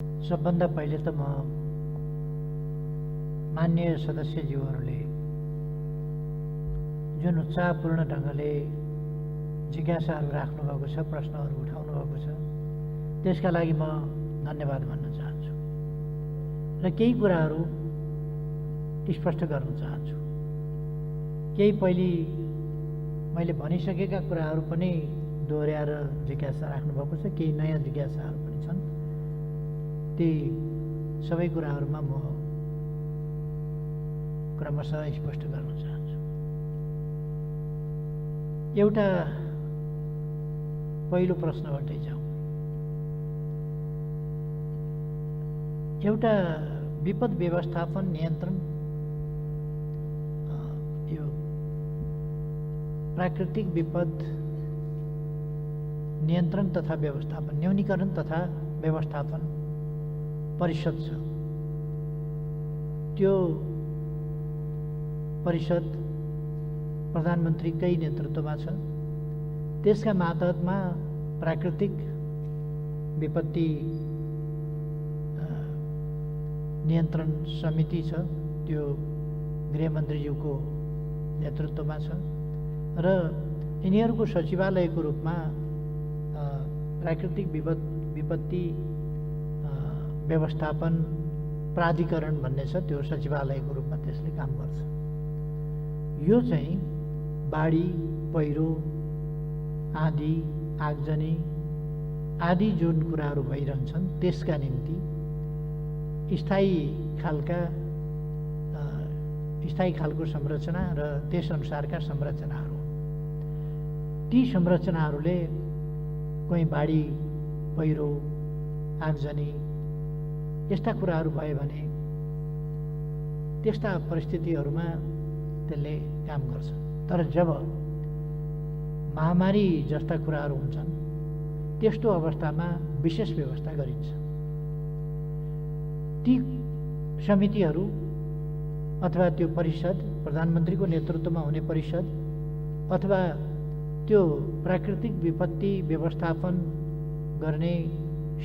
सबभन्दा पहिले त म मान्य सदस्यज्यूहरूले जुन उत्साहपूर्ण ढङ्गले जिज्ञासाहरू राख्नुभएको छ, प्रश्नहरू उठाउनु भएको छ, त्यसका लागि म धन्यवाद भन्न चाहन्छु र केही कुराहरू स्पष्ट गर्न चाहन्छु। केही पहिले मैले भनिसकेका कुराहरू पनि दोहोर्याएर जिज्ञासा राख्नुभएको छ, केही नयाँ जिज्ञासाहरू पनि छन्। ती सबै कुराहरूमा म क्रमशः स्पष्ट गर्न चाहन्छु। एउटा पहिलो प्रश्नबाटै जाउँ। एउटा विपद व्यवस्थापन नियन्त्रण, यो प्राकृतिक विपद नियन्त्रण तथा व्यवस्थापन, न्यूनीकरण तथा व्यवस्थापन परिषद छ। त्यो परिषद प्रधानमन्त्रीकै नेतृत्वमा छ। त्यसका मातहतमा प्राकृतिक विपत्ति नियन्त्रण समिति छ, त्यो गृहमन्त्रीज्यूको नेतृत्वमा छ र यिनीहरूको सचिवालयको रूपमा प्राकृतिक विपत्ति व्यवस्थापन प्राधिकरण भन्ने छ, त्यो सचिवालयको रूपमा त्यसले काम गर्छ। यो चाहिँ बाढी, पहिरो, आँधी, आगजनी आदि जुन कुराहरू भइरहन्छन् त्यसका निम्ति स्थायी खालको संरचना र त्यसअनुसारका संरचनाहरू, ती संरचनाहरूले कोही बाढी, पहिरो, आगजनी यस्ता कुराहरू भयो भने त्यस्ता परिस्थितिहरूमा त्यसले काम गर्छ। तर जब महामारी जस्ता कुराहरू हुन्छन् त्यस्तो अवस्थामा विशेष व्यवस्था गरिन्छ। ती समितिहरू अथवा त्यो परिषद, प्रधानमन्त्रीको नेतृत्वमा हुने परिषद अथवा त्यो प्राकृतिक विपत्ति व्यवस्थापन गर्ने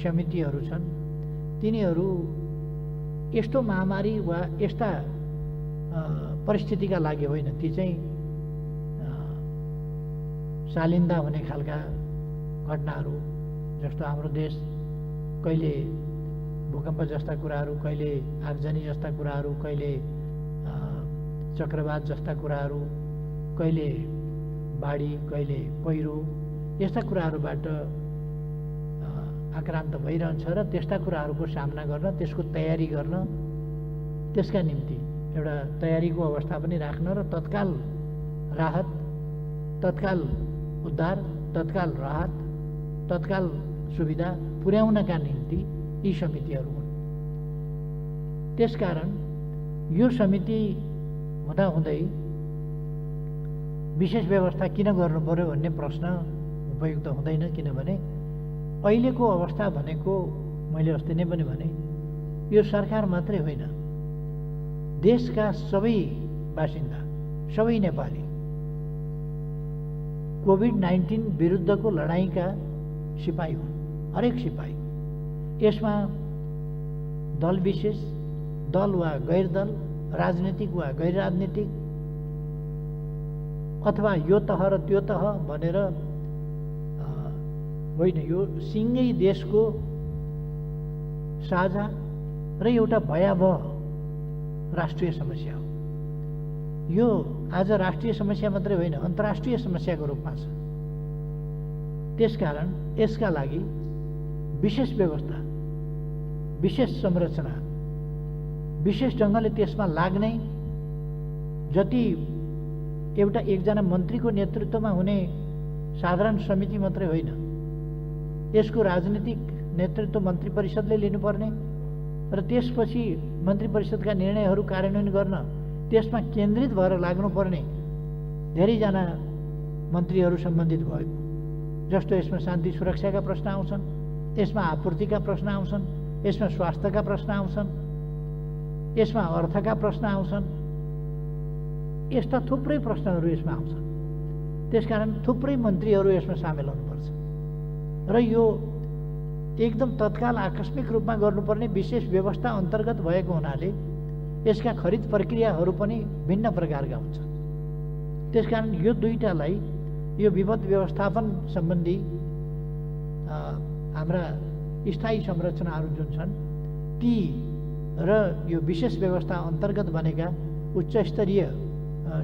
समितिहरू छन्, तिनीहरू यस्तो महामारी वा यस्ता परिस्थितिका लागि होइन, ती चाहिँ सालिन्दा हुने खालका घटनाहरू, जस्तो हाम्रो देश कहिले भूकम्प जस्ता कुराहरू, कहिले आगजनी जस्ता कुराहरू, कहिले चक्रवात जस्ता कुराहरू, कहिले बाढी, कहिले पहिरो, यस्ता कुराहरूबाट आक्रान्त भइरहन्छ र त्यस्ता कुराहरूको सामना गर्न, त्यसको तयारी गर्न, त्यसका निम्ति एउटा तयारीको अवस्था पनि राख्न र तत्काल राहत, तत्काल उद्धार, तत्काल राहत, तत्काल सुविधा पुर्याउनका निम्ति यी समितिहरू हुन्। त्यसकारण यो समिति हुँदाहुँदै विशेष व्यवस्था किन गर्नु पर्यो भन्ने प्रश्न उपयुक्त हुँदैन, किनभने अहिलेको अवस्था भनेको मैले अस्ति नै पनि भने, यो सरकार मात्रै होइन, देशका सबै बासिन्दा, सबै नेपाली कोभिड-19 विरुद्धको लडाईँका सिपाही हुन्, हरेक सिपाही। यसमा दल विशेष, दल वा गैर दल, राजनीतिक वा गैर राजनीतिक, अथवा यो तह र त्यो तह भनेर होइन, यो सिङ्गै देशको साझा र एउटा भयावह राष्ट्रिय समस्या हो। यो आज राष्ट्रिय समस्या मात्रै होइन, अन्तर्राष्ट्रिय समस्याको रूपमा छ। त्यसकारण यसका लागि विशेष व्यवस्था, विशेष संरचना, विशेष ढङ्गले त्यसमा लाग्ने, जति एउटा एकजना मन्त्रीको नेतृत्वमा हुने साधारण समिति मात्रै होइन, यसको राजनीतिक नेतृत्व मन्त्री परिषदले लिनुपर्ने र त्यसपछि मन्त्री परिषदका निर्णयहरू कार्यान्वयन गर्न त्यसमा केन्द्रित भएर लाग्नुपर्ने धेरैजना मन्त्रीहरू सम्बन्धित भयो। जस्तो यसमा शान्ति सुरक्षाका प्रश्न आउँछन्, यसमा आपूर्तिका प्रश्न आउँछन्, यसमा स्वास्थ्यका प्रश्न आउँछन्, यसमा अर्थका प्रश्न आउँछन्, यस्ता थुप्रै प्रश्नहरू यसमा आउँछन्। त्यसकारण थुप्रै मन्त्रीहरू यसमा सामेल हुनुपर्छ र यो एकदम तत्काल आकस्मिक रूपमा गर्नुपर्ने विशेष व्यवस्था अन्तर्गत भएको हुनाले यसका खरिद प्रक्रियाहरू पनि भिन्न प्रकारका हुन्छन्। त्यसकारण यो दुईटालाई यो विपद व्यवस्थापन सम्बन्धी हाम्रा स्थायी संरचनाहरू जुन छन् ती र यो विशेष व्यवस्था अन्तर्गत बनेका उच्च स्तरीय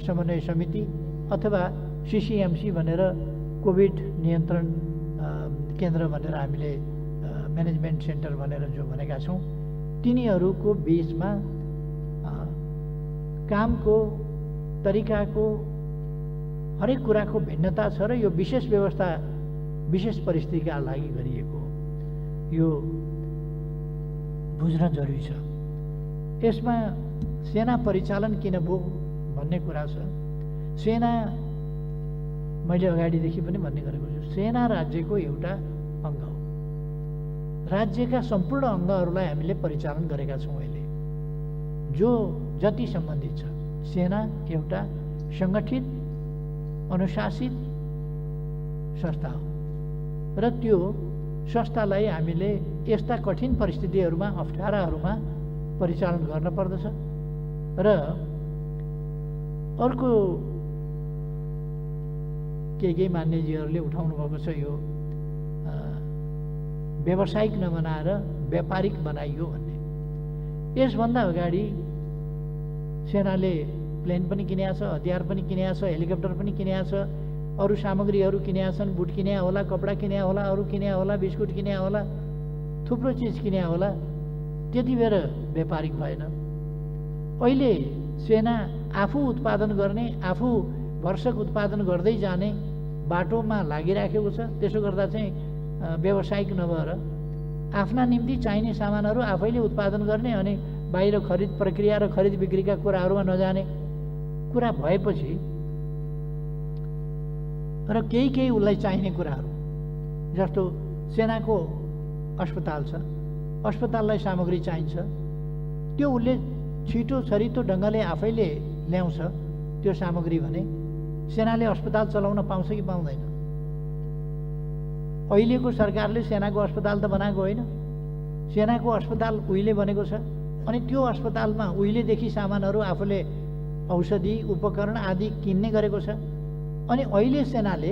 समन्वय समिति अथवा सिसिएमसी भनेर कोभिड नियन्त्रण केन्द्र भनेर हामीले म्यानेजमेन्ट सेन्टर भनेर जो भनेका छौँ तिनीहरूको बीचमा कामको तरिकाको हरेक कुराको भिन्नता छ र यो विशेष व्यवस्था विशेष परिस्थितिका लागि गरिएको हो, यो बुझ्न जरुरी छ। यसमा सेना परिचालन किन भयो भन्ने कुरा छ। सेना मैले अगाडिदेखि पनि भन्ने गरेको छु, सेना राज्यको एउटा अङ्ग हो। राज्यका सम्पूर्ण अङ्गहरूलाई हामीले परिचालन गरेका छौँ। अहिले जो जति सम्बन्धित छ, सेना एउटा सङ्गठित अनुशासित संस्था हो र त्यो संस्थालाई हामीले यस्ता कठिन परिस्थितिहरूमा अप्ठ्याराहरूमा परिचालन गर्न पर्दछ। र अर्को केही मान्यजीहरूले उठाउनु भएको छ, यो व्यावसायिक नबनाएर व्यापारिक बनाइयो भन्ने। यसभन्दा अगाडि सेनाले प्लेन पनि किनेको छ, हतियार पनि किनेको छ, हेलिकप्टर पनि किनेको छ, अरू सामग्रीहरू किनेका छन्, बुट किनेका होला, कपडा किनेका होला, अरू किनेका होला, बिस्कुट किनेका होला, थुप्रो चिज किनेका होला। त्यति बेर व्यापारिक भएन। अहिले सेना आफू उत्पादन गर्ने, आफू भरसक उत्पादन गर्दै जाने बाटोमा लागिराखेको छ। त्यसो गर्दा चाहिँ व्यावसायिक नभएर आफ्ना निम्ति चाहिने सामानहरू आफैले उत्पादन गर्ने अनि बाहिर खरिद प्रक्रिया र खरिद बिक्रीका कुराहरूमा नजाने कुरा भएपछि र केही उसलाई चाहिने कुराहरू जस्तो सेनाको अस्पताल छ, अस्पताललाई सामग्री चाहिन्छ, त्यो उसले छिटो छरितो ढङ्गले आफैले ल्याउँछ त्यो सामग्री भने सेनाले अस्पताल चलाउन पाउँछ कि पाउँदैन? अहिलेको सरकारले सेनाको अस्पताल त बनाएको होइन, सेनाको अस्पताल उहिले बनेको छ। अनि त्यो अस्पतालमा उहिलेदेखि सामानहरू आफूले औषधि उपकरण आदि किन्ने गरेको छ। अनि अहिले सेनाले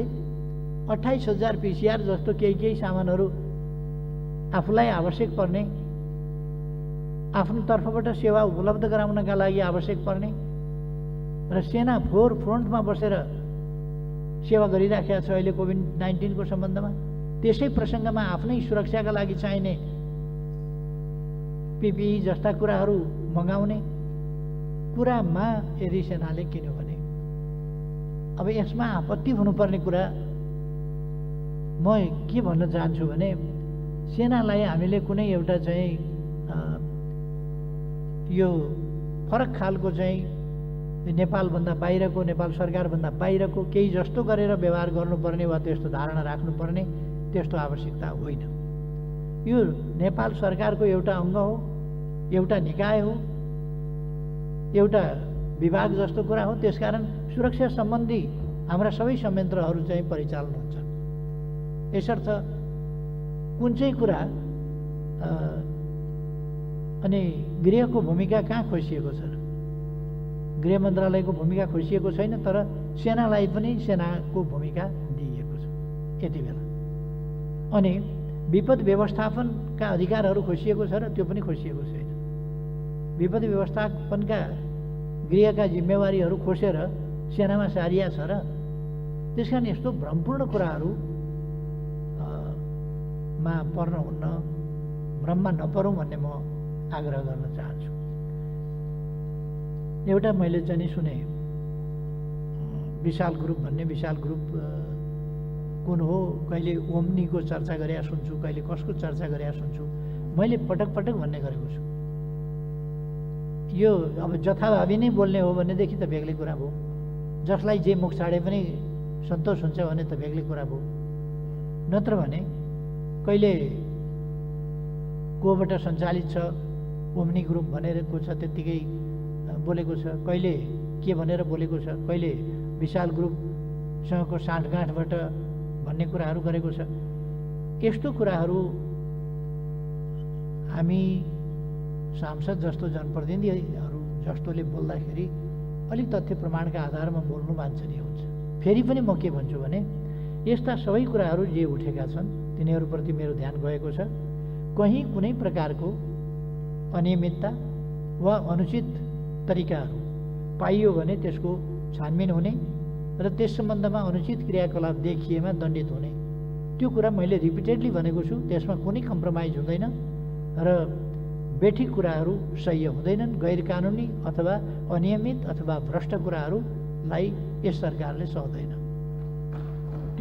28,000 पिसिआर जस्तो केही सामानहरू आफूलाई आवश्यक पर्ने, आफ्नो तर्फबाट सेवा उपलब्ध गराउनका लागि आवश्यक पर्ने र सेना फ्रन्टमा बसेर सेवा गरिराखेका छ अहिले कोभिड-19 को सम्बन्धमा। त्यसै प्रसङ्गमा आफ्नै सुरक्षाका लागि चाहिने पिपिई जस्ता कुराहरू मगाउने कुरामा यदि सेनाले किन्यो भने अब यसमा आपत्ति हुनुपर्ने कुरा म के भन्न चाहन्छु भने सेनालाई हामीले कुनै एउटा चाहिँ यो फरक खालको चाहिँ नेपालभन्दा बाहिरको, नेपाल सरकारभन्दा बाहिरको केही जस्तो गरेर व्यवहार गर्नुपर्ने वा त्यस्तो धारणा राख्नुपर्ने त्यस्तो आवश्यकता होइन। यो नेपाल सरकारको एउटा अङ्ग हो, एउटा निकाय हो, एउटा विभाग जस्तो कुरा हो। त्यसकारण सुरक्षा सम्बन्धी हाम्रा सबै संयन्त्रहरू चाहिँ परिचालन हुन्छन्। यसर्थ कुन चाहिँ कुरा अनि गृहको भूमिका कहाँ खोसिएको छ? गृह मन्त्रालयको भूमिका खोसिएको छैन, तर सेनालाई पनि सेनाको भूमिका दिइएको छ यति बेला। अनि विपद व्यवस्थापनका अधिकारहरू खोसिएको छ र त्यो पनि खोसिएको छैन। विपद व्यवस्थापनका गृहका जिम्मेवारीहरू खोसेर सेनामा सारिया छ र त्यसकारण यस्तो भ्रमपूर्ण कुराहरू मा पर्न हुन्न, भ्रममा नपरौँ भन्ने म आग्रह गर्न चाहन्छु। एउटा मैले चाहिँ नि सुने विशाल ग्रुप भन्ने, विशाल ग्रुप कुन हो? कहिले ओम्नीको चर्चा गरेका सुन्छु, कहिले कसको चर्चा गरेका सुन्छु। मैले पटक पटक भन्ने गरेको छु, यो अब जथाभावी नै बोल्ने हो भनेदेखि त बेग्लै कुरा भयो। जसलाई जे मुख छाडे पनि सन्तोष हुन्छ भने त बेग्लै कुरा भयो। नत्र भने कहिले कोबाट सञ्चालित छ, ओम्नी ग्रुप भनेर को छ त्यत्तिकै बोलेको छ, कहिले के भनेर बोलेको छ, कहिले विशाल ग्रुपसँगको साँठगाँठबाट भन्ने कुराहरू गरेको छ। यस्तो कुराहरू हामी सांसद जस्तो जनप्रतिनिधिहरू जस्तोले बोल्दाखेरि अलिक तथ्य प्रमाणका आधारमा बोल्नु वाञ्छनीय हुन्छ। फेरि पनि म के भन्छु भने यस्ता सबै कुराहरू जे उठेका छन् तिनीहरूप्रति मेरो ध्यान गएको छ। कहीँ कुनै प्रकारको अनियमितता वा अनुचित तरिकाहरू पाइयो भने त्यसको छानबिन हुने र त्यस सम्बन्धमा अनुचित क्रियाकलाप देखिएमा दण्डित हुने, त्यो कुरा मैले रिपिटेडली भनेको छु। त्यसमा कुनै कम्प्रोमाइज हुँदैन र बेठिक कुराहरू सह्य हुँदैनन्। गैर कानुनी अथवा अनियमित अथवा भ्रष्ट कुराहरूलाई यस सरकारले सहदैन।